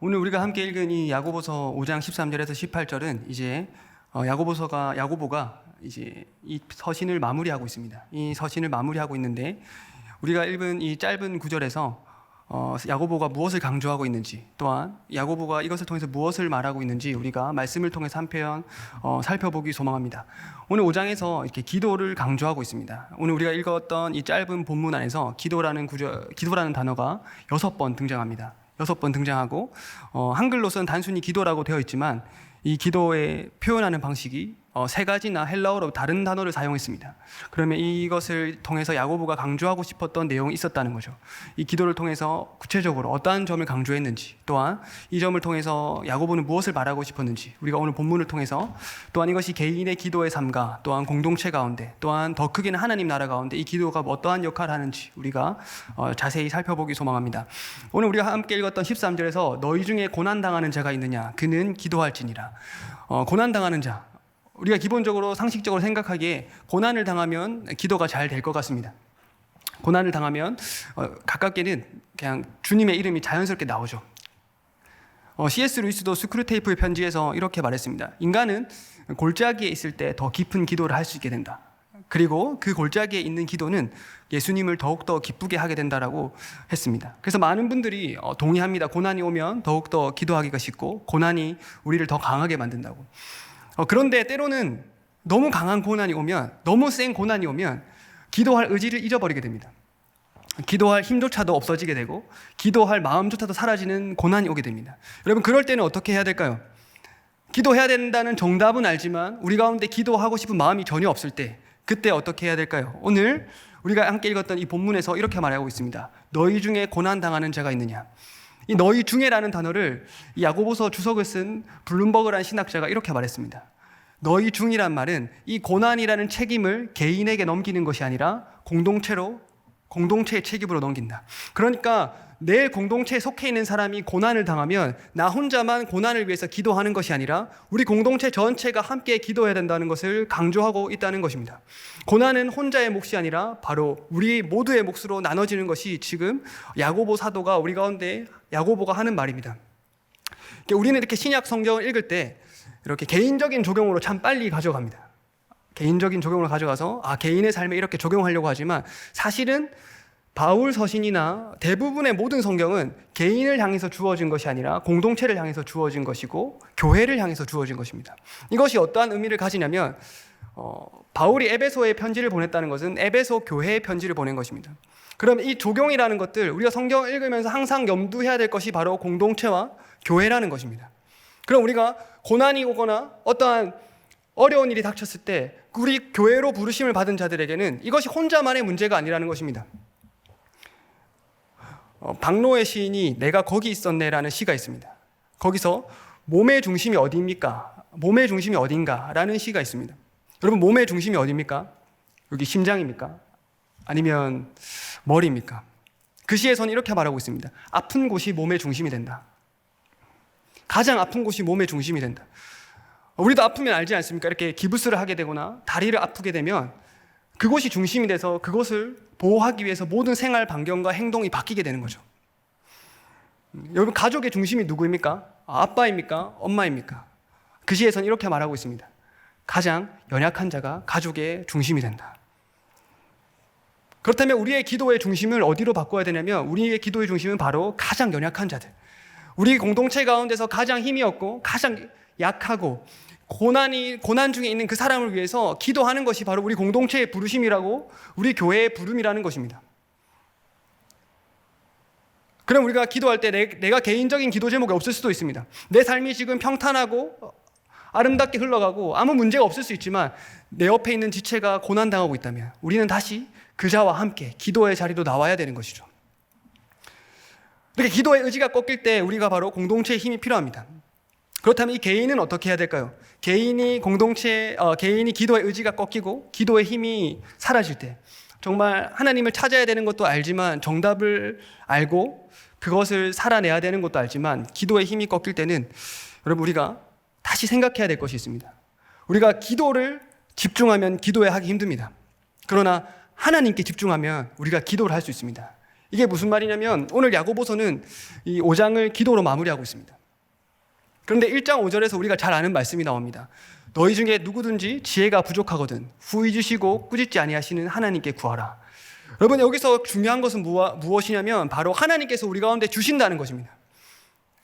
오늘 우리가 함께 읽은 이 야고보서 5장 13절에서 18절은 이제 야고보가 이제 이 서신을 마무리하고 있습니다. 이 서신을 마무리하고 있는데 우리가 읽은 이 짧은 구절에서 야고보가 무엇을 강조하고 있는지, 또한 야고보가 이것을 통해서 무엇을 말하고 있는지 우리가 말씀을 통해서 한편 살펴보기 소망합니다. 오늘 5장에서 이렇게 기도를 강조하고 있습니다. 오늘 우리가 읽었던 이 짧은 본문 안에서 기도라는 단어가 6번 등장합니다. 6번 등장하고 한글로서는 단순히 기도라고 되어 있지만 이 기도에 표현하는 방식이 3가지나 헬라어로 다른 단어를 사용했습니다. 그러면 이것을 통해서 야고보가 강조하고 싶었던 내용이 있었다는 거죠. 이 기도를 통해서 구체적으로 어떠한 점을 강조했는지, 또한 이 점을 통해서 야고보는 무엇을 말하고 싶었는지 우리가 오늘 본문을 통해서, 또한 이것이 개인의 기도의 삶과 또한 공동체 가운데, 또한 더 크게는 하나님 나라 가운데 이 기도가 어떠한 역할을 하는지 우리가 자세히 살펴보기 소망합니다. 오늘 우리가 함께 읽었던 13절에서 너희 중에 고난당하는 자가 있느냐 그는 기도할지니라. 고난당하는 자, 우리가 기본적으로 상식적으로 생각하기에 고난을 당하면 기도가 잘 될 것 같습니다. 고난을 당하면 가깝게는 그냥 주님의 이름이 자연스럽게 나오죠. C.S. 루이스도 스크루테이프의 편지에서 이렇게 말했습니다. 인간은 골짜기에 있을 때 더 깊은 기도를 할 수 있게 된다. 그리고 그 골짜기에 있는 기도는 예수님을 더욱더 기쁘게 하게 된다라고 했습니다. 그래서 많은 분들이 동의합니다. 고난이 오면 더욱더 기도하기가 쉽고 고난이 우리를 더 강하게 만든다고. 그런데 때로는 너무 강한 고난이 오면, 너무 센 고난이 오면 기도할 의지를 잊어버리게 됩니다. 기도할 힘조차도 없어지게 되고 기도할 마음조차도 사라지는 고난이 오게 됩니다. 여러분, 그럴 때는 어떻게 해야 될까요? 기도해야 된다는 정답은 알지만 우리 가운데 기도하고 싶은 마음이 전혀 없을 때, 그때 어떻게 해야 될까요? 오늘 우리가 함께 읽었던 이 본문에서 이렇게 말하고 있습니다. 너희 중에 고난당하는 자가 있느냐. 이 너희 중에라는 단어를 이 야고보서 주석을 쓴 블룸버그라는 신학자가 이렇게 말했습니다. 너희 중이란 말은 이 고난이라는 책임을 개인에게 넘기는 것이 아니라 공동체의 책임으로 넘긴다. 그러니까 내 공동체에 속해 있는 사람이 고난을 당하면 나 혼자만 고난을 위해서 기도하는 것이 아니라 우리 공동체 전체가 함께 기도해야 된다는 것을 강조하고 있다는 것입니다. 고난은 혼자의 몫이 아니라 바로 우리 모두의 몫으로 나눠지는 것이 지금 야고보 사도가 우리 가운데 야고보가 하는 말입니다. 우리는 이렇게 신약 성경을 읽을 때 이렇게 개인적인 적용으로 참 빨리 가져갑니다. 개인적인 적용으로 가져가서 개인의 삶에 이렇게 적용하려고 하지만 사실은 바울 서신이나 대부분의 모든 성경은 개인을 향해서 주어진 것이 아니라 공동체를 향해서 주어진 것이고 교회를 향해서 주어진 것입니다. 이것이 어떠한 의미를 가지냐면 바울이 에베소에 편지를 보냈다는 것은 에베소 교회에 편지를 보낸 것입니다. 그럼 이 조경이라는 것들, 우리가 성경을 읽으면서 항상 염두해야 될 것이 바로 공동체와 교회라는 것입니다. 그럼 우리가 고난이 오거나 어떠한 어려운 일이 닥쳤을 때 우리 교회로 부르심을 받은 자들에게는 이것이 혼자만의 문제가 아니라는 것입니다. 박노해 시인이 내가 거기 있었네라는 시가 있습니다. 거기서 몸의 중심이 어디입니까? 몸의 중심이 어딘가? 라는 시가 있습니다. 여러분, 몸의 중심이 어디입니까? 여기 심장입니까? 아니면 머리입니까? 그 시에서는 이렇게 말하고 있습니다. 아픈 곳이 몸의 중심이 된다. 가장 아픈 곳이 몸의 중심이 된다. 우리도 아프면 알지 않습니까? 이렇게 기부스를 하게 되거나 다리를 아프게 되면 그곳이 중심이 돼서 그것을 보호하기 위해서 모든 생활 반경과 행동이 바뀌게 되는 거죠. 여러분, 가족의 중심이 누구입니까? 아빠입니까? 엄마입니까? 그 시에서는 이렇게 말하고 있습니다. 가장 연약한 자가 가족의 중심이 된다. 그렇다면 우리의 기도의 중심을 어디로 바꿔야 되냐면 우리의 기도의 중심은 바로 가장 연약한 자들, 우리 공동체 가운데서 가장 힘이 없고 가장 약하고 고난 중에 있는 그 사람을 위해서 기도하는 것이 바로 우리 공동체의 부르심이라고, 우리 교회의 부름이라는 것입니다. 그럼 우리가 기도할 때 내가 개인적인 기도 제목이 없을 수도 있습니다. 내 삶이 지금 평탄하고 아름답게 흘러가고 아무 문제가 없을 수 있지만 내 옆에 있는 지체가 고난당하고 있다면 우리는 다시 그자와 함께 기도의 자리로 나와야 되는 것이죠. 이렇게 기도의 의지가 꺾일 때 우리가 바로 공동체의 힘이 필요합니다. 그렇다면 이 개인은 어떻게 해야 될까요? 개인이 기도의 의지가 꺾이고 기도의 힘이 사라질 때 정말 하나님을 찾아야 되는 것도 알지만 정답을 알고 그것을 살아내야 되는 것도 알지만 기도의 힘이 꺾일 때는 여러분, 우리가 다시 생각해야 될 것이 있습니다. 우리가 기도를 집중하면 기도에 하기 힘듭니다. 그러나 하나님께 집중하면 우리가 기도를 할 수 있습니다. 이게 무슨 말이냐면 오늘 야고보서는 이 5장을 기도로 마무리하고 있습니다. 그런데 1장 5절에서 우리가 잘 아는 말씀이 나옵니다. 너희 중에 누구든지 지혜가 부족하거든 후히 주시고 꾸짖지 아니하시는 하나님께 구하라. 여러분, 여기서 중요한 것은 무엇이냐면 바로 하나님께서 우리 가운데 주신다는 것입니다.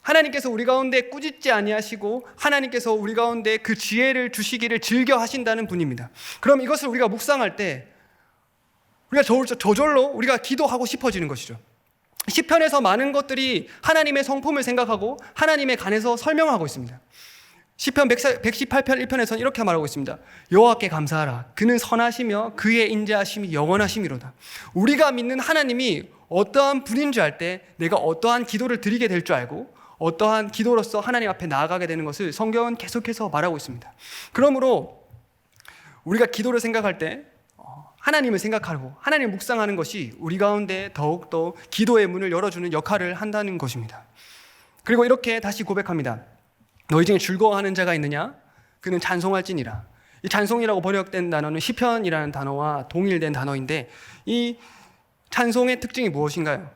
하나님께서 우리 가운데 꾸짖지 아니하시고 하나님께서 우리 가운데 그 지혜를 주시기를 즐겨 하신다는 분입니다. 그럼 이것을 우리가 묵상할 때 우리가 저절로 우리가 기도하고 싶어지는 것이죠. 시편에서 많은 것들이 하나님의 성품을 생각하고 하나님에 관해서 설명하고 있습니다. 시편 118편 1편에서는 이렇게 말하고 있습니다. 여호와께 감사하라. 그는 선하시며 그의 인자하심이 영원하심이로다. 우리가 믿는 하나님이 어떠한 분인 줄 알 때 내가 어떠한 기도를 드리게 될 줄 알고 어떠한 기도로서 하나님 앞에 나아가게 되는 것을 성경은 계속해서 말하고 있습니다. 그러므로 우리가 기도를 생각할 때 하나님을 생각하고 하나님을 묵상하는 것이 우리 가운데 더욱더 기도의 문을 열어주는 역할을 한다는 것입니다. 그리고 이렇게 다시 고백합니다. 너희 중에 즐거워하는 자가 있느냐? 그는 찬송할지니라. 이 찬송이라고 번역된 단어는 시편이라는 단어와 동일된 단어인데 이 찬송의 특징이 무엇인가요?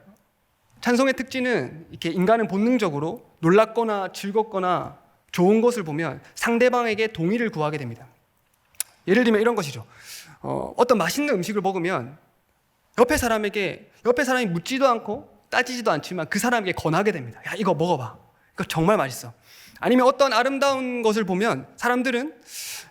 찬송의 특징은 이렇게 인간은 본능적으로 놀랍거나 즐겁거나 좋은 것을 보면 상대방에게 동의를 구하게 됩니다. 예를 들면 이런 것이죠. 어떤 맛있는 음식을 먹으면 옆에 사람이 묻지도 않고 따지지도 않지만 그 사람에게 권하게 됩니다. 야, 이거 먹어봐. 이거 정말 맛있어. 아니면 어떤 아름다운 것을 보면 사람들은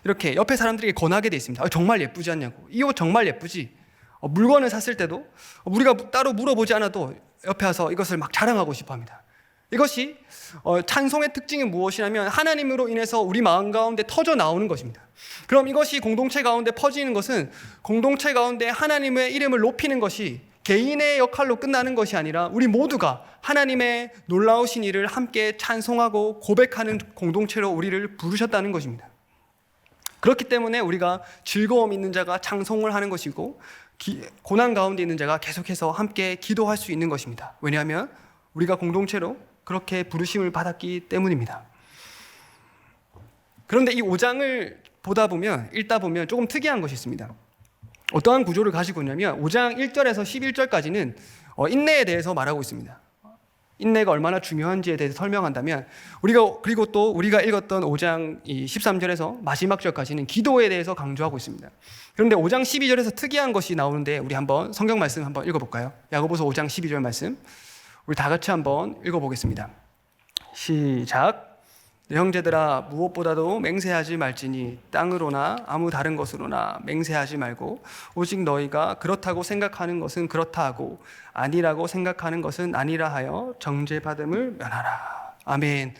이렇게 옆에 사람들에게 권하게 돼 있습니다. 정말 예쁘지 않냐고. 이 옷 정말 예쁘지. 물건을 샀을 때도 우리가 따로 물어보지 않아도 옆에 와서 이것을 막 자랑하고 싶어 합니다. 이것이 찬송의 특징이 무엇이냐면 하나님으로 인해서 우리 마음 가운데 터져 나오는 것입니다. 그럼 이것이 공동체 가운데 퍼지는 것은 공동체 가운데 하나님의 이름을 높이는 것이 개인의 역할로 끝나는 것이 아니라 우리 모두가 하나님의 놀라우신 일을 함께 찬송하고 고백하는 공동체로 우리를 부르셨다는 것입니다. 그렇기 때문에 우리가 즐거움 있는 자가 찬송을 하는 것이고 고난 가운데 있는 자가 계속해서 함께 기도할 수 있는 것입니다. 왜냐하면 우리가 공동체로 그렇게 부르심을 받았기 때문입니다. 그런데 이 5장을 읽다 보면 조금 특이한 것이 있습니다. 어떠한 구조를 가지고 있냐면 5장 1절에서 11절까지는 인내에 대해서 말하고 있습니다. 인내가 얼마나 중요한지에 대해서 설명한다면 그리고 또 우리가 읽었던 5장 13절에서 마지막 절까지는 기도에 대해서 강조하고 있습니다. 그런데 5장 12절에서 특이한 것이 나오는데 우리 한번 성경 말씀 한번 읽어볼까요? 야고보서 5장 12절 말씀 우리 다 같이 한번 읽어보겠습니다. 시작. 내 형제들아 무엇보다도 맹세하지 말지니 땅으로나 아무 다른 것으로나 맹세하지 말고 오직 너희가 그렇다고 생각하는 것은 그렇다 하고 아니라고 생각하는 것은 아니라 하여 정죄받음을 면하라. 아멘.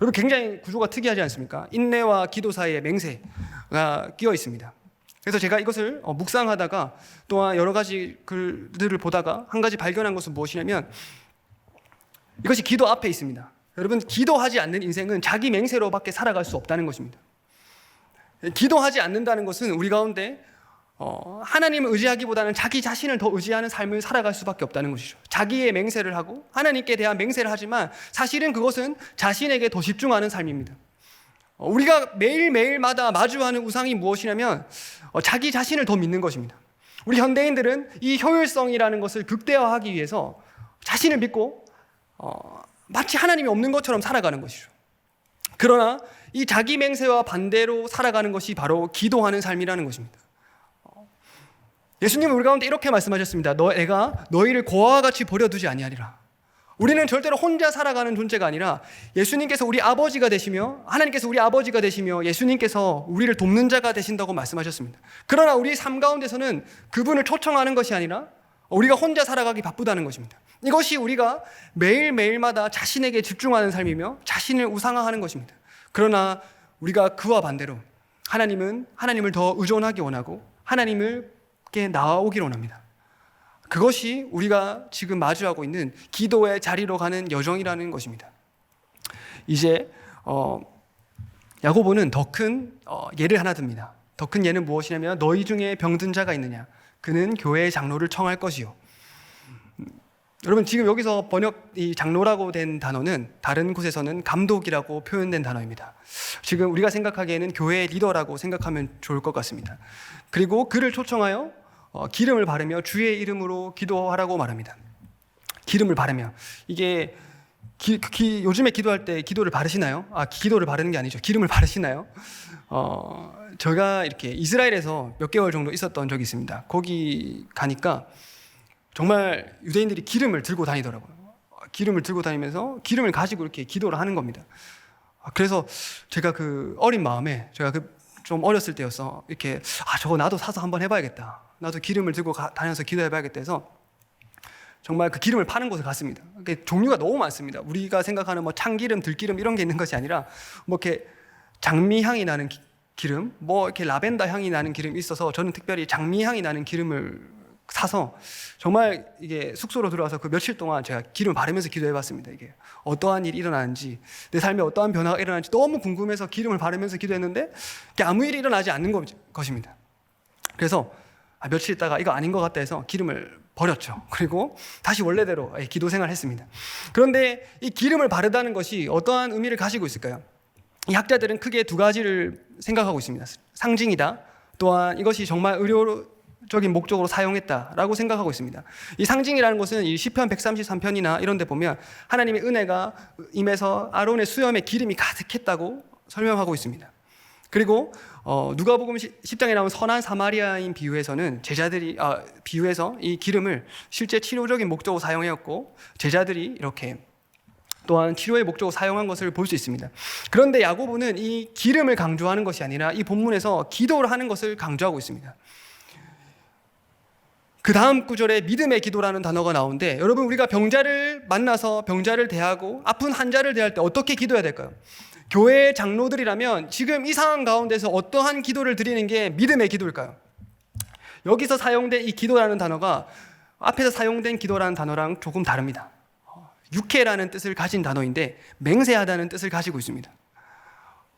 여러분, 굉장히 구조가 특이하지 않습니까? 인내와 기도 사이에 맹세가 끼어 있습니다. 그래서 제가 이것을 묵상하다가 또한 여러 가지 글들을 보다가 한 가지 발견한 것은 무엇이냐면 이것이 기도 앞에 있습니다. 여러분, 기도하지 않는 인생은 자기 맹세로밖에 살아갈 수 없다는 것입니다. 기도하지 않는다는 것은 우리 가운데 하나님을 의지하기보다는 자기 자신을 더 의지하는 삶을 살아갈 수밖에 없다는 것이죠. 자기의 맹세를 하고 하나님께 대한 맹세를 하지만 사실은 그것은 자신에게 더 집중하는 삶입니다. 우리가 매일매일마다 마주하는 우상이 무엇이냐면 자기 자신을 더 믿는 것입니다. 우리 현대인들은 이 효율성이라는 것을 극대화하기 위해서 자신을 믿고 마치 하나님이 없는 것처럼 살아가는 것이죠. 그러나 이 자기 맹세와 반대로 살아가는 것이 바로 기도하는 삶이라는 것입니다. 예수님은 우리 가운데 이렇게 말씀하셨습니다. 내가 너희를 고아와 같이 버려두지 아니하리라. 우리는 절대로 혼자 살아가는 존재가 아니라 예수님께서 우리 아버지가 되시며 하나님께서 우리 아버지가 되시며 예수님께서 우리를 돕는 자가 되신다고 말씀하셨습니다. 그러나 우리 삶 가운데서는 그분을 초청하는 것이 아니라 우리가 혼자 살아가기 바쁘다는 것입니다. 이것이 우리가 매일매일마다 자신에게 집중하는 삶이며 자신을 우상화하는 것입니다. 그러나 우리가 그와 반대로 하나님을 더 의존하기 원하고 하나님께 나아오기를 원합니다. 그것이 우리가 지금 마주하고 있는 기도의 자리로 가는 여정이라는 것입니다. 이제 야고보는 더 큰 예를 하나 듭니다. 더 큰 예는 무엇이냐면 너희 중에 병든 자가 있느냐 그는 교회의 장로를 청할 것이요. 여러분, 지금 여기서 이 장로라고 된 단어는 다른 곳에서는 감독이라고 표현된 단어입니다. 지금 우리가 생각하기에는 교회의 리더라고 생각하면 좋을 것 같습니다. 그리고 그를 초청하여 기름을 바르며 주의 이름으로 기도하라고 말합니다. 기름을 바르며, 이게 요즘에 기도할 때 기도를 바르시나요? 기도를 바르는 게 아니죠. 기름을 바르시나요? 제가 이렇게 이스라엘에서 몇 개월 정도 있었던 적이 있습니다. 거기 가니까 정말 유대인들이 기름을 들고 다니더라고요. 기름을 들고 다니면서 기름을 가지고 이렇게 기도를 하는 겁니다. 그래서 제가 그 어린 마음에, 제가 좀 어렸을 때였어. 이렇게 저거 나도 사서 한번 해봐야겠다. 나도 기름을 들고 다녀서 기도해봐야겠다 해서 정말 그 기름을 파는 곳에 갔습니다. 종류가 너무 많습니다. 우리가 생각하는 뭐 참기름, 들기름 이런 게 있는 것이 아니라 뭐 이렇게 장미 향이 나는 기름, 뭐 이렇게 라벤더 향이 나는 기름이 있어서 저는 특별히 장미 향이 나는 기름을 사서 정말 이게 숙소로 들어와서 그 며칠 동안 제가 기름을 바르면서 기도해봤습니다. 이게 어떠한 일이 일어나는지, 내 삶에 어떠한 변화가 일어나는지 너무 궁금해서 기름을 바르면서 기도했는데 아무 일이 일어나지 않는 것입니다. 그래서 며칠 있다가 이거 아닌 것 같다 해서 기름을 버렸죠. 그리고 다시 원래대로 기도 생활을 했습니다. 그런데 이 기름을 바르다는 것이 어떠한 의미를 가지고 있을까요? 이 학자들은 크게 두 가지를 생각하고 있습니다. 상징이다. 또한 이것이 정말 의료적인 목적으로 사용했다라고 생각하고 있습니다. 이 상징이라는 것은 이 시편 133편이나 이런 데 보면 하나님의 은혜가 임해서 아론의 수염에 기름이 가득했다고 설명하고 있습니다. 그리고 누가복음 10장에 나온 선한 사마리아인 비유에서는 비유에서 이 기름을 실제 치료적인 목적으로 사용하였고 제자들이 이렇게 또한 치료의 목적으로 사용한 것을 볼 수 있습니다. 그런데 야고보는 이 기름을 강조하는 것이 아니라 이 본문에서 기도를 하는 것을 강조하고 있습니다. 그 다음 구절에 믿음의 기도라는 단어가 나오는데, 여러분 우리가 병자를 만나서 병자를 대하고 아픈 환자를 대할 때 어떻게 기도해야 될까요? 교회 장로들이라면 지금 이 상황 가운데서 어떠한 기도를 드리는 게 믿음의 기도일까요? 여기서 사용된 이 기도라는 단어가 앞에서 사용된 기도라는 단어랑 조금 다릅니다. 육회라는 뜻을 가진 단어인데 맹세하다는 뜻을 가지고 있습니다.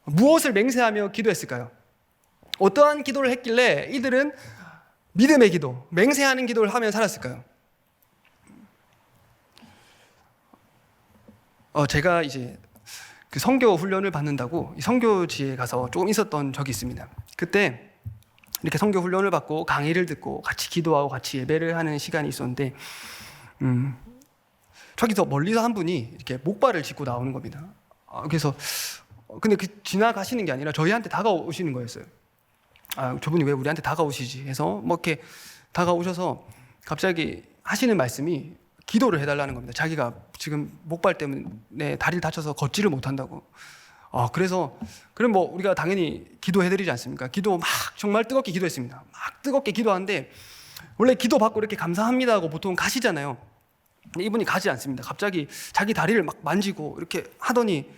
무엇을 맹세하며 기도했을까요? 어떠한 기도를 했길래 이들은 믿음의 기도, 맹세하는 기도를 하며 살았을까요? 제가 이제 그 선교 훈련을 받는다고 선교지에 가서 조금 있었던 적이 있습니다. 그때 이렇게 선교 훈련을 받고 강의를 듣고 같이 기도하고 같이 예배를 하는 시간이 있었는데 저기서 멀리서 한 분이 이렇게 목발을 짚고 나오는 겁니다. 그래서 근데 지나가시는 게 아니라 저희한테 다가오시는 거였어요. 저분이 왜 우리한테 다가오시지 해서 뭐 이렇게 다가오셔서 갑자기 하시는 말씀이 기도를 해달라는 겁니다. 자기가 지금 목발 때문에 다리를 다쳐서 걷지를 못한다고. 그래서 그럼 뭐 우리가 당연히 기도해드리지 않습니까? 기도 막 정말 뜨겁게 기도했습니다. 막 뜨겁게 기도하는데 원래 기도 받고 이렇게 감사합니다 하고 보통 가시잖아요. 근데 이분이 가지 않습니다. 갑자기 자기 다리를 막 만지고 이렇게 하더니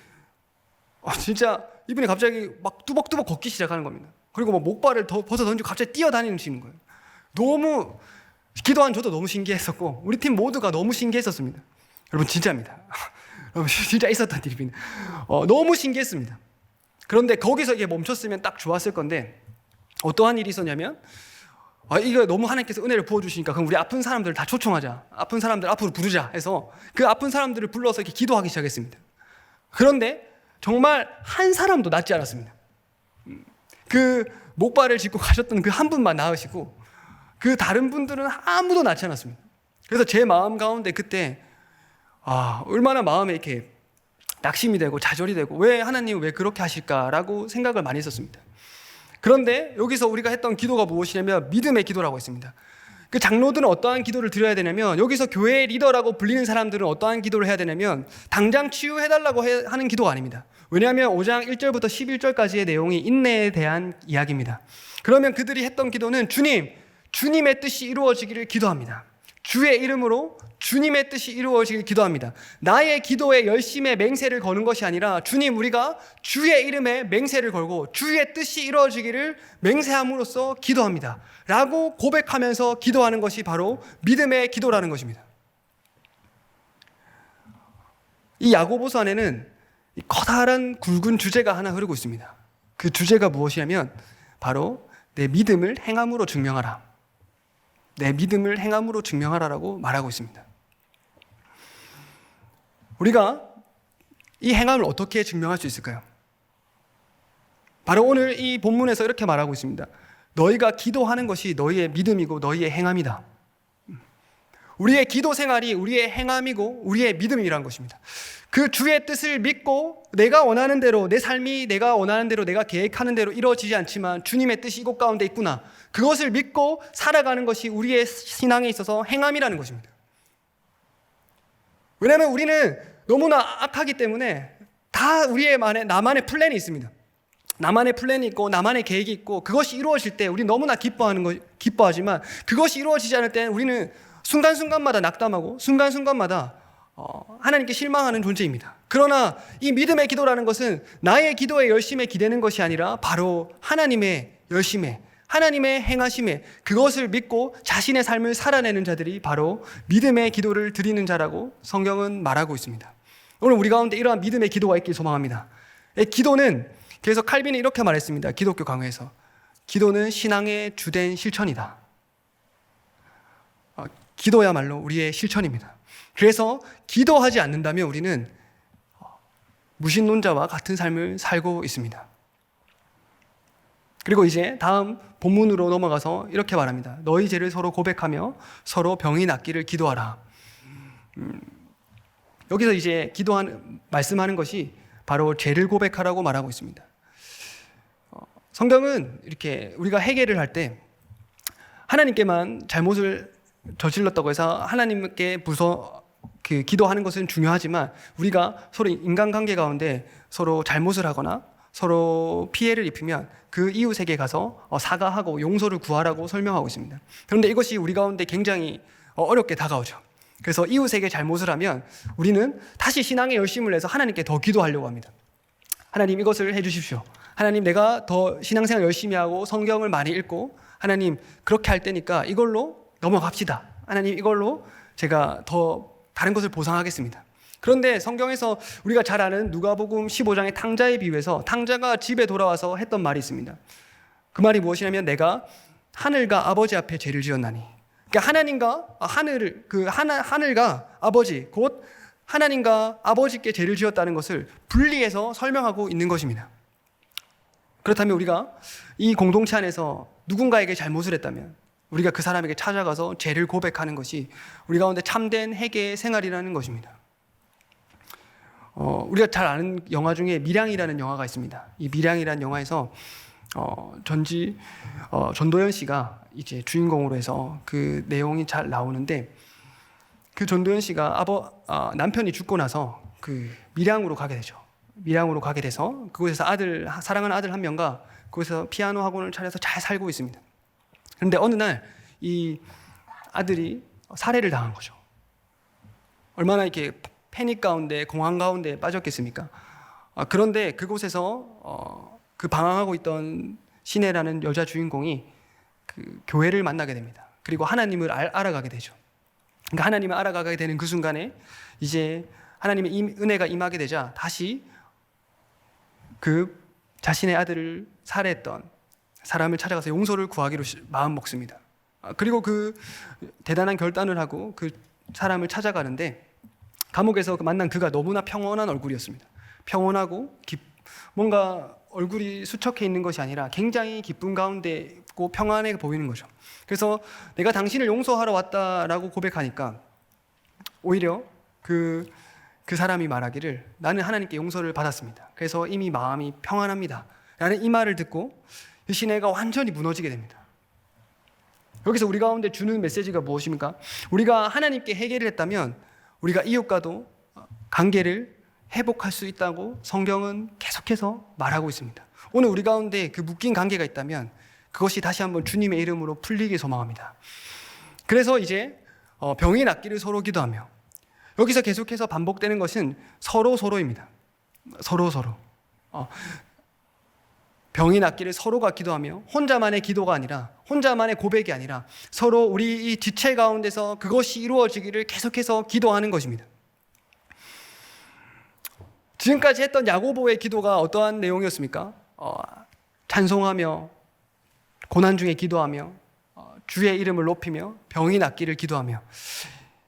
진짜 이분이 갑자기 막 뚜벅뚜벅 걷기 시작하는 겁니다. 그리고 뭐 목발을 벗어 던지고 갑자기 뛰어다니시는 거예요. 너무 기도한 저도 너무 신기했었고 우리 팀 모두가 너무 신기했었습니다. 여러분 진짜입니다. 여러분 진짜 있었던 일입니다. 너무 신기했습니다. 그런데 거기서 이게 멈췄으면 딱 좋았을 건데 어떠한 일이 있었냐면 이거 너무 하나님께서 은혜를 부어주시니까 그럼 우리 아픈 사람들을 다 초청하자. 아픈 사람들 앞으로 부르자 해서 그 아픈 사람들을 불러서 이렇게 기도하기 시작했습니다. 그런데 정말 한 사람도 낫지 않았습니다. 그 목발을 짚고 가셨던 그 한 분만 나으시고 그 다른 분들은 아무도 낫지 않았습니다. 그래서 제 마음 가운데 그때 얼마나 마음에 이렇게 낙심이 되고 좌절이 되고 왜 하나님은 왜 그렇게 하실까라고 생각을 많이 했었습니다. 그런데 여기서 우리가 했던 기도가 무엇이냐면 믿음의 기도라고 했습니다. 그 장로들은 어떠한 기도를 드려야 되냐면 여기서 교회의 리더라고 불리는 사람들은 어떠한 기도를 해야 되냐면 당장 치유해달라고 하는 기도가 아닙니다. 왜냐하면 5장 1절부터 11절까지의 내용이 인내에 대한 이야기입니다. 그러면 그들이 했던 기도는 주님의 뜻이 이루어지기를 기도합니다. 주의 이름으로 주님의 뜻이 이루어지기를 기도합니다. 나의 기도에 열심에 맹세를 거는 것이 아니라 주님 우리가 주의 이름에 맹세를 걸고 주의 뜻이 이루어지기를 맹세함으로써 기도합니다 라고 고백하면서 기도하는 것이 바로 믿음의 기도라는 것입니다. 이 야고보서 안에는 커다란 굵은 주제가 하나 흐르고 있습니다. 그 주제가 무엇이냐면 바로 내 믿음을 행함으로 증명하라. 내 믿음을 행함으로 증명하라라고 말하고 있습니다. 우리가 이 행함을 어떻게 증명할 수 있을까요? 바로 오늘 이 본문에서 이렇게 말하고 있습니다. 너희가 기도하는 것이 너희의 믿음이고 너희의 행함이다. 우리의 기도 생활이 우리의 행함이고 우리의 믿음이라는 것입니다. 그 주의 뜻을 믿고 내가 원하는 대로, 내 삶이 내가 원하는 대로, 내가 계획하는 대로 이루어지지 않지만 주님의 뜻이 이곳 가운데 있구나, 그것을 믿고 살아가는 것이 우리의 신앙에 있어서 행함이라는 것입니다. 왜냐하면 우리는 너무나 악하기 때문에 다 나만의 플랜이 있습니다. 나만의 플랜이 있고 나만의 계획이 있고, 그것이 이루어질 때 우리 너무나 기뻐하지만 그것이 이루어지지 않을 때 우리는 순간순간마다 낙담하고 순간순간마다 하나님께 실망하는 존재입니다. 그러나 이 믿음의 기도라는 것은 나의 기도의 열심에 기대는 것이 아니라 바로 하나님의 열심에, 하나님의 행하심에, 그것을 믿고 자신의 삶을 살아내는 자들이 바로 믿음의 기도를 드리는 자라고 성경은 말하고 있습니다. 오늘 우리 가운데 이러한 믿음의 기도가 있길 소망합니다. 기도는, 그래서 칼빈이 이렇게 말했습니다. 기독교 강해에서 기도는 신앙의 주된 실천이다. 기도야말로 우리의 실천입니다. 그래서 기도하지 않는다면 우리는 무신론자와 같은 삶을 살고 있습니다. 그리고 이제 다음 본문으로 넘어가서 이렇게 말합니다. 너희 죄를 서로 고백하며 서로 병이 낫기를 기도하라. 여기서 이제 말씀하는 것이 바로 죄를 고백하라고 말하고 있습니다. 성경은 이렇게 우리가 회개를 할 때 하나님께만 잘못을 저질렀다고 해서 하나님께 기도하는 것은 중요하지만, 우리가 서로 인간관계 가운데 서로 잘못을 하거나 서로 피해를 입히면 그 이웃에게 가서 사과하고 용서를 구하라고 설명하고 있습니다. 그런데 이것이 우리 가운데 굉장히 어렵게 다가오죠. 그래서 이웃에게 잘못을 하면 우리는 다시 신앙에 열심을 내서 하나님께 더 기도하려고 합니다. 하나님, 이것을 해주십시오. 하나님, 내가 더 신앙생활 열심히 하고 성경을 많이 읽고 하나님 그렇게 할 때니까 이걸로 넘어갑시다. 하나님, 이걸로 제가 더 다른 것을 보상하겠습니다. 그런데 성경에서 우리가 잘 아는 누가복음 15장의 탕자에 비유해서 탕자가 집에 돌아와서 했던 말이 있습니다. 그 말이 무엇이냐면, 내가 하늘과 아버지 앞에 죄를 지었나니. 그러니까 하늘과 아버지, 곧 하나님과 아버지께 죄를 지었다는 것을 분리해서 설명하고 있는 것입니다. 그렇다면 우리가 이 공동체 안에서 누군가에게 잘못을 했다면 우리가 그 사람에게 찾아가서 죄를 고백하는 것이 우리 가운데 참된 회개의 생활이라는 것입니다. 우리가 잘 아는 영화 중에 밀양이라는 영화가 있습니다. 이 밀양이라는 영화에서 전도연 씨가 이제 주인공으로 해서 그 내용이 잘 나오는데, 그 전도연 씨가 남편이 죽고 나서 그 밀양으로 가게 되죠. 밀양으로 가게 돼서 그곳에서 사랑하는 아들 한 명과 그곳에서 피아노 학원을 차려서 잘 살고 있습니다. 그런데 어느 날 이 아들이 살해를 당한 거죠. 얼마나 이렇게 패닉 가운데, 공황 가운데 빠졌겠습니까? 그런데 그곳에서 그 방황하고 있던 시내라는 여자 주인공이 그 교회를 만나게 됩니다. 그리고 하나님을 알아가게 되죠. 그러니까 하나님을 알아가게 되는 그 순간에 이제 하나님의 은혜가 임하게 되자 다시 그 자신의 아들을 살해했던 사람을 찾아가서 용서를 구하기로 마음 먹습니다. 그리고 그 대단한 결단을 하고 그 사람을 찾아가는데, 감옥에서 만난 그가 너무나 평온한 얼굴이었습니다. 평온하고 뭔가 얼굴이 수척해 있는 것이 아니라 굉장히 기쁨 가운데 있고 평안해 보이는 거죠. 그래서 내가 당신을 용서하러 왔다라고 고백하니까 오히려 그 사람이 말하기를, 나는 하나님께 용서를 받았습니다. 그래서 이미 마음이 평안합니다. 라는 이 말을 듣고 그 시내가 완전히 무너지게 됩니다. 여기서 우리 가운데 주는 메시지가 무엇입니까? 우리가 하나님께 회개를 했다면 우리가 이웃과도 관계를 회복할 수 있다고 성경은 계속해서 말하고 있습니다. 오늘 우리 가운데 그 묶인 관계가 있다면 그것이 다시 한번 주님의 이름으로 풀리길 소망합니다. 그래서 이제 병이 낫기를 서로 기도하며, 여기서 계속해서 반복되는 것은 서로입니다. 서로. 병이 낫기를 서로가 기도하며, 혼자만의 기도가 아니라, 혼자만의 고백이 아니라 서로 우리 이 지체 가운데서 그것이 이루어지기를 계속해서 기도하는 것입니다. 지금까지 했던 야고보의 기도가 어떠한 내용이었습니까? 찬송하며, 고난 중에 기도하며, 주의 이름을 높이며, 병이 낫기를 기도하며.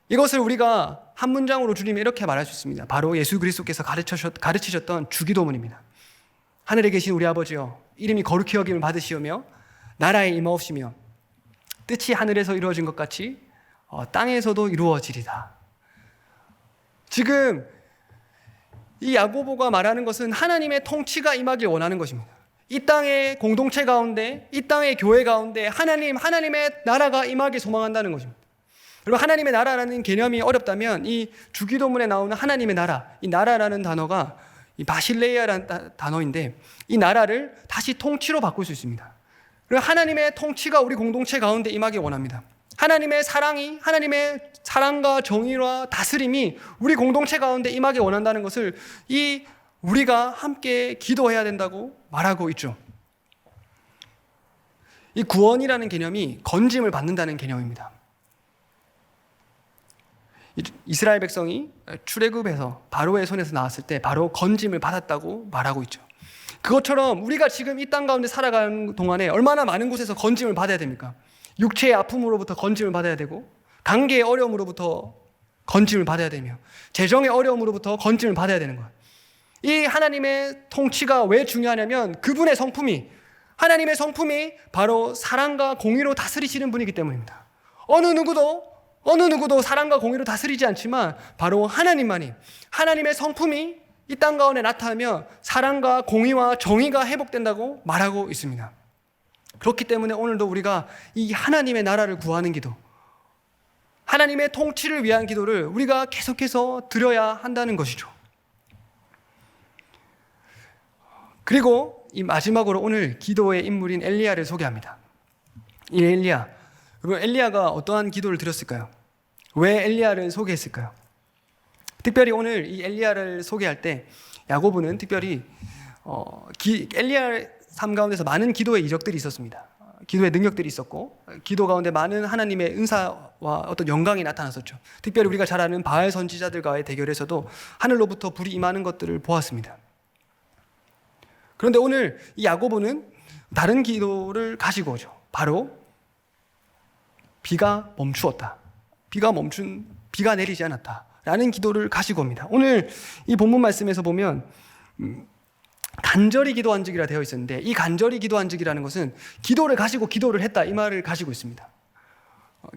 이것을 우리가 한 문장으로 주님이 이렇게 말할 수 있습니다. 바로 예수 그리스도께서 가르치셨던 주기도문입니다. 하늘에 계신 우리 아버지여, 이름이 거룩히 여김을 받으시오며 나라에 임하옵시며 뜻이 하늘에서 이루어진 것 같이 땅에서도 이루어지리다. 지금 이 야고보가 말하는 것은 하나님의 통치가 임하길 원하는 것입니다. 이 땅의 공동체 가운데, 이 땅의 교회 가운데 하나님의 나라가 임하길 소망한다는 것입니다. 그리고 하나님의 나라라는 개념이 어렵다면 이 주기도문에 나오는 하나님의 나라, 이 나라라는 단어가 이 바실레이아라는 단어인데 이 나라를 다시 통치로 바꿀 수 있습니다. 그리고 하나님의 통치가 우리 공동체 가운데 임하길 원합니다. 하나님의 사랑과 정의와 다스림이 우리 공동체 가운데 임하길 원한다는 것을 우리가 함께 기도해야 된다고 말하고 있죠. 이 구원이라는 개념이 건짐을 받는다는 개념입니다. 이스라엘 백성이 출애굽에서 바로의 손에서 나왔을 때 바로 건짐을 받았다고 말하고 있죠. 그것처럼 우리가 지금 이 땅 가운데 살아가는 동안에 얼마나 많은 곳에서 건짐을 받아야 됩니까? 육체의 아픔으로부터 건짐을 받아야 되고, 관계의 어려움으로부터 건짐을 받아야 되며, 재정의 어려움으로부터 건짐을 받아야 되는 거예요. 이 하나님의 통치가 왜 중요하냐면 하나님의 성품이 바로 사랑과 공의로 다스리시는 분이기 때문입니다. 어느 누구도 사랑과 공의로 다스리지 않지만 바로 하나님의 성품이 이 땅 가운데 나타나며 사랑과 공의와 정의가 회복된다고 말하고 있습니다. 그렇기 때문에 오늘도 우리가 이 하나님의 나라를 구하는 기도, 하나님의 통치를 위한 기도를 우리가 계속해서 드려야 한다는 것이죠. 그리고 이 마지막으로 오늘 기도의 인물인 엘리야를 소개합니다. 이 엘리야가 어떠한 기도를 드렸을까요? 왜 엘리야를 소개했을까요? 특별히 오늘 이 엘리야를 소개할 때 야고보는 특별히 엘리야의 삶 가운데서 많은 기도의 이적들이 있었습니다. 기도의 능력들이 있었고 기도 가운데 많은 하나님의 은사와 어떤 영광이 나타났었죠. 특별히 우리가 잘 아는 바알 선지자들과의 대결에서도 하늘로부터 불이 임하는 것들을 보았습니다. 그런데 오늘 이 야고보는 다른 기도를 가지고 오죠. 바로 비가 멈추었다. 비가 내리지 않았다. 라는 기도를 가지고 옵니다. 오늘 이 본문 말씀에서 보면 간절히 기도한 적이라 되어 있었는데 이 간절히 기도한 적이라는 것은 기도를 가지고 기도를 했다 이 말을 가지고 있습니다.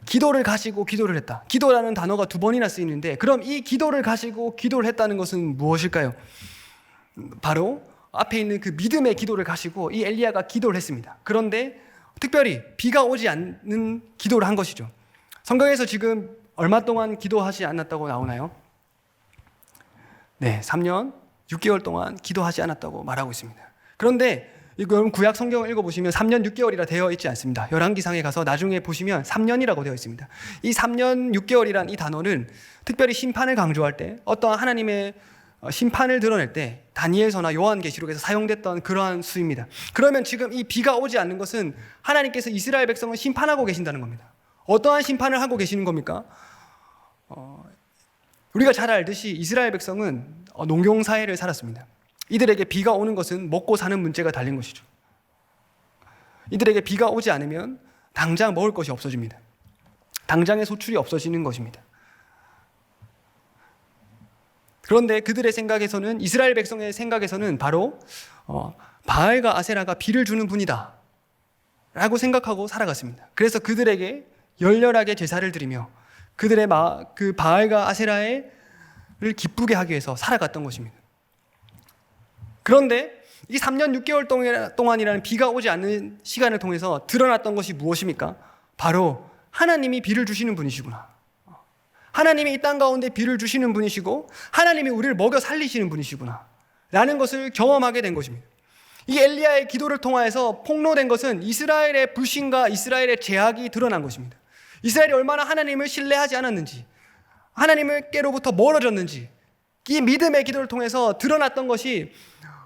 기도를 가지고 기도를 했다. 기도라는 단어가 2번이나 쓰이는데 그럼 이 기도를 가지고 기도를 했다는 것은 무엇일까요? 바로 앞에 있는 그 믿음의 기도를 가지고 이 엘리야가 기도를 했습니다. 그런데 특별히 비가 오지 않는 기도를 한 것이죠. 성경에서 지금 얼마 동안 기도하지 않았다고 나오나요? 네, 3년 6개월 동안 기도하지 않았다고 말하고 있습니다. 그런데 여러분 구약 성경을 읽어보시면 3년 6개월이라 되어 있지 않습니다. 열왕기상에 가서 나중에 보시면 3년이라고 되어 있습니다. 이 3년 6개월이란 이 단어는 특별히 심판을 강조할 때 어떠한 하나님의 심판을 드러낼 때 다니엘서나 요한계시록에서 사용됐던 그러한 수입니다. 그러면 지금 이 비가 오지 않는 것은 하나님께서 이스라엘 백성을 심판하고 계신다는 겁니다. 어떠한 심판을 하고 계시는 겁니까? 우리가 잘 알듯이 이스라엘 백성은 농경사회를 살았습니다. 이들에게 비가 오는 것은 먹고 사는 문제가 달린 것이죠. 이들에게 비가 오지 않으면 당장 먹을 것이 없어집니다. 당장의 소출이 없어지는 것입니다. 그런데 그들의 생각에서는 이스라엘 백성의 생각에서는 바로 바알과 아세라가 비를 주는 분이다 라고 생각하고 살아갔습니다. 그래서 그들에게 열렬하게 제사를 드리며 그들의 그 바알과 아세라를 기쁘게 하기 위해서 살아갔던 것입니다. 그런데 이 3년 6개월 동안이라는 비가 오지 않는 시간을 통해서 드러났던 것이 무엇입니까? 바로 하나님이 비를 주시는 분이시구나. 하나님이 이 땅 가운데 비를 주시는 분이시고 하나님이 우리를 먹여 살리시는 분이시구나 라는 것을 경험하게 된 것입니다. 이 엘리야의 기도를 통하여서 폭로된 것은 이스라엘의 불신과 이스라엘의 죄악이 드러난 것입니다. 이스라엘이 얼마나 하나님을 신뢰하지 않았는지, 하나님께로부터 멀어졌는지 이 믿음의 기도를 통해서 드러났던 것이,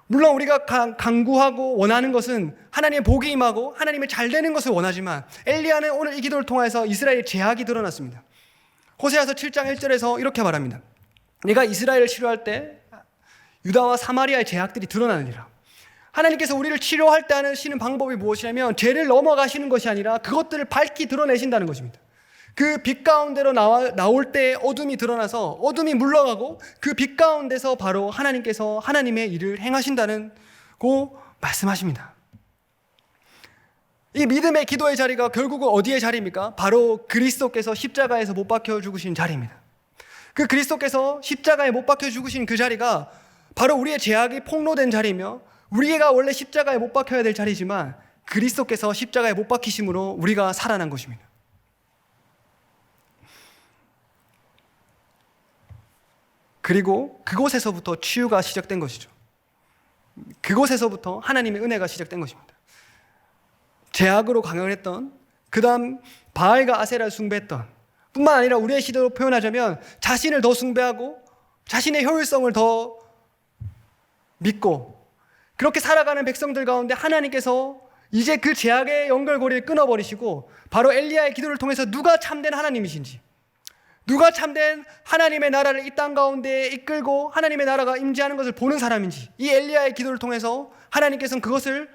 물론 우리가 간구하고 원하는 것은 하나님의 복이 임하고 하나님의 잘 되는 것을 원하지만 엘리야는 오늘 이 기도를 통해서 이스라엘의 죄악이 드러났습니다. 호세아서 7장 1절에서 이렇게 말합니다. 내가 이스라엘을 치료할 때 유다와 사마리아의 죄악들이 드러나느니라. 하나님께서 우리를 치료할 때 하시는 방법이 무엇이냐면 죄를 넘어가시는 것이 아니라 그것들을 밝히 드러내신다는 것입니다. 그 빛 가운데로 나올 때 어둠이 드러나서 어둠이 물러가고 그 빛 가운데서 바로 하나님께서 하나님의 일을 행하신다는 고 말씀하십니다. 이 믿음의 기도의 자리가 결국은 어디의 자리입니까? 바로 그리스도께서 십자가에서 못 박혀 죽으신 자리입니다. 그 그리스도께서 십자가에 못 박혀 죽으신 그 자리가 바로 우리의 죄악이 폭로된 자리이며, 우리가 원래 십자가에 못 박혀야 될 자리지만 그리스도께서 십자가에 못 박히심으로 우리가 살아난 것입니다. 그리고 그곳에서부터 치유가 시작된 것이죠. 그곳에서부터 하나님의 은혜가 시작된 것입니다. 죄악으로 강연했던, 그 다음 바알과 아세라를 숭배했던, 뿐만 아니라 우리의 시대로 표현하자면 자신을 더 숭배하고 자신의 효율성을 더 믿고 그렇게 살아가는 백성들 가운데 하나님께서 이제 그 죄악의 연결고리를 끊어버리시고 바로 엘리야의 기도를 통해서 누가 참된 하나님이신지, 누가 참된 하나님의 나라를 이 땅 가운데 이끌고 하나님의 나라가 임재하는 것을 보는 사람인지, 이 엘리야의 기도를 통해서 하나님께서는 그것을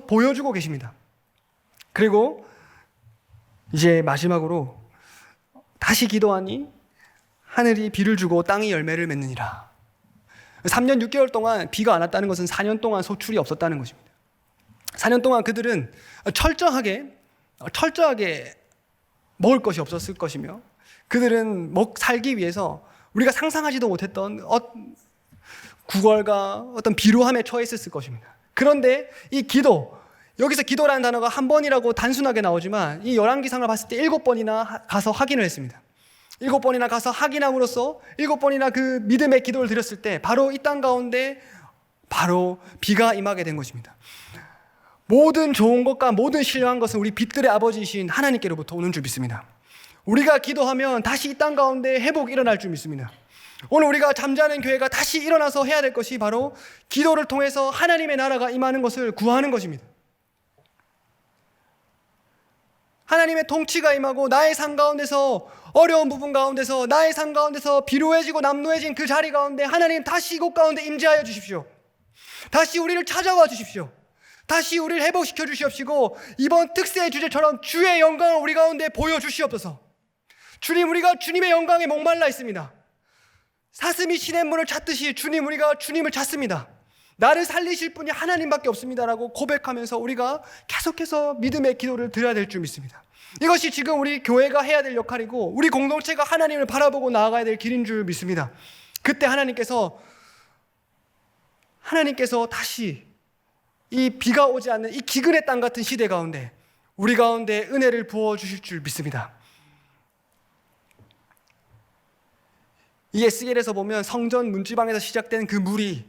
보여주고 계십니다. 그리고 이제 마지막으로 다시 기도하니 하늘이 비를 주고 땅이 열매를 맺느니라. 3년 6개월 동안 비가 안 왔다는 것은 4년 동안 소출이 없었다는 것입니다. 4년 동안 그들은 철저하게 먹을 것이 없었을 것이며, 그들은 살기 위해서 우리가 상상하지도 못했던 구걸과 어떤 비루함에 처해 있었을 것입니다. 그런데 이 기도, 여기서 기도라는 단어가 한 번이라고 단순하게 나오지만 이 열왕기상을 봤을 때 7번이나 가서 확인을 했습니다. 7번이나 가서 확인함으로써 7번이나 그 믿음의 기도를 드렸을 때 바로 이 땅 가운데 바로 비가 임하게 된 것입니다. 모든 좋은 것과 모든 신령한 것은 우리 빛들의 아버지이신 하나님께로부터 오는 줄 믿습니다. 우리가 기도하면 다시 이 땅 가운데 회복이 일어날 줄 믿습니다. 오늘 우리가 잠자는 교회가 다시 일어나서 해야 될 것이 바로 기도를 통해서 하나님의 나라가 임하는 것을 구하는 것입니다. 하나님의 통치가 임하고 나의 삶 가운데서, 어려운 부분 가운데서, 나의 삶 가운데서 비루해지고 남루해진 그 자리 가운데 하나님 다시 이곳 가운데 임재하여 주십시오. 다시 우리를 찾아와 주십시오. 다시 우리를 회복시켜 주시옵시고 이번 특세의 주제처럼 주의 영광을 우리 가운데 보여주시옵소서. 주님, 우리가 주님의 영광에 목말라 있습니다. 사슴이 시냇물을 찾듯이 주님, 우리가 주님을 찾습니다. 나를 살리실 분이 하나님밖에 없습니다라고 고백하면서 우리가 계속해서 믿음의 기도를 드려야 될 줄 믿습니다. 이것이 지금 우리 교회가 해야 될 역할이고 우리 공동체가 하나님을 바라보고 나아가야 될 길인 줄 믿습니다. 그때 하나님께서 다시 이 비가 오지 않는 이 기근의 땅 같은 시대 가운데 우리 가운데 은혜를 부어주실 줄 믿습니다. 이 에스겔에서 보면 성전 문지방에서 시작된 그 물이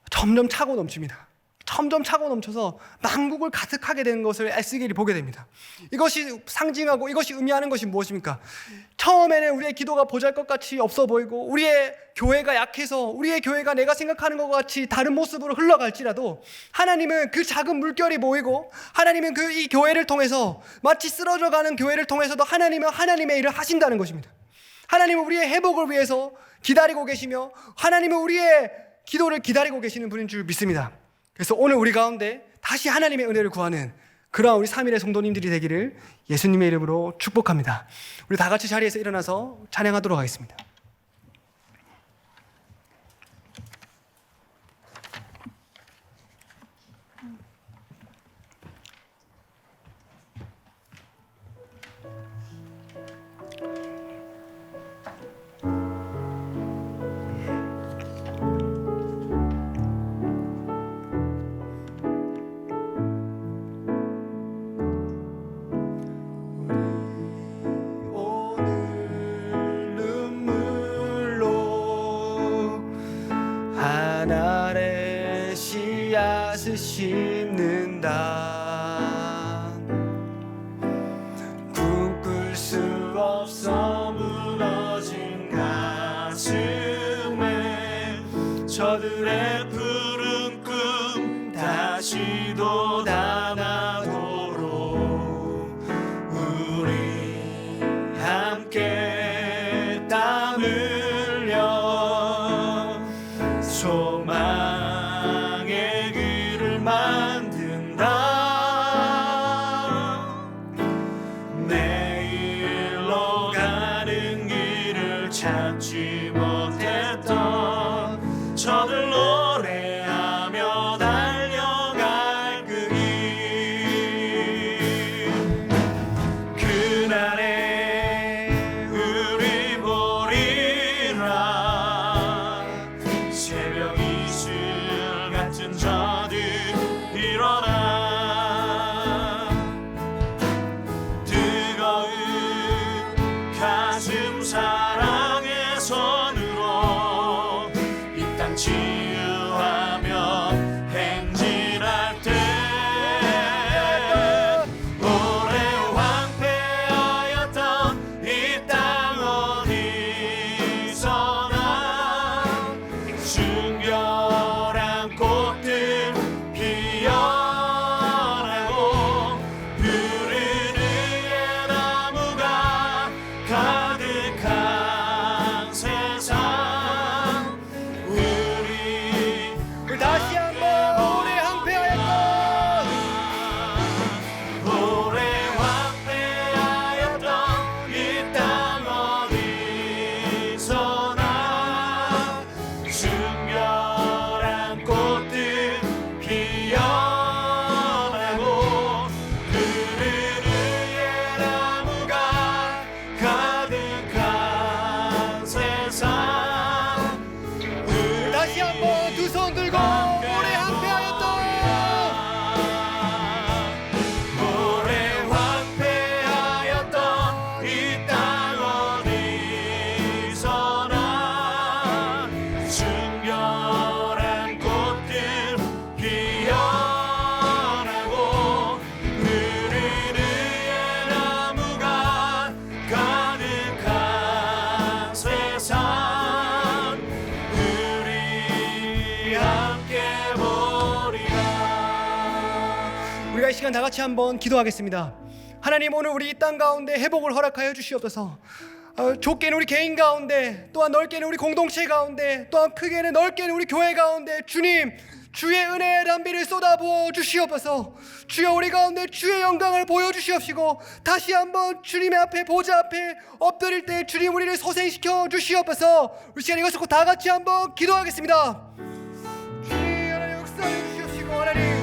점점 차고 넘칩니다. 점점 차고 넘쳐서 만국을 가득하게 되는 것을 에스겔이 보게 됩니다. 이것이 상징하고 이것이 의미하는 것이 무엇입니까? 처음에는 우리의 기도가 보잘것같이 없어 보이고 우리의 교회가 약해서 우리의 교회가 내가 생각하는 것과 같이 다른 모습으로 흘러갈지라도 하나님은 그 작은 물결이 보이고 하나님은 그 이 교회를 통해서 마치 쓰러져가는 교회를 통해서도 하나님은 하나님의 일을 하신다는 것입니다. 하나님은 우리의 회복을 위해서 기다리고 계시며 하나님은 우리의 기도를 기다리고 계시는 분인 줄 믿습니다. 그래서 오늘 우리 가운데 다시 하나님의 은혜를 구하는 그러한 우리 3일의 성도님들이 되기를 예수님의 이름으로 축복합니다. 우리 다 같이 자리에서 일어나서 찬양하도록 하겠습니다. 심는다. 꿈꿀 수 없어 무너진 가슴에 저들의 푸른 꿈 다시 돋아나도록 우리 함께 땀 흘려 소망의 길을 만든다. 내일로 가는 길을 찾지 못했던 저들 노래하며 달려갈 그 길 한번 두 손 들고 오래 항폐하였다. 오래 황폐하였던 이 땅 어디서나 순결한 꽃들 피어나고 느리느의 나무가 가득한 세상 우리 함께 보리라. 우리가 이 시간 다 같이 한번 기도하겠습니다. 하나님, 오늘 우리 이 땅 가운데 회복을 허락하여 주시옵소서. 좁게는 우리 개인 가운데, 또한 넓게는 우리 공동체 가운데, 또한 크게는 넓게는 우리 교회 가운데 주님 주의 은혜의 담비를 쏟아부어 주시옵소서. 주여, 우리 가운데 주의 영광을 보여주시옵시고 다시 한번 주님의 앞에 보좌 앞에 엎드릴 때 주님 우리를 소생시켜 주시옵소서. 우리 시간 이것을 다 같이 한번 기도하겠습니다. 주님, 하나님 역사해 주시옵시고 하나님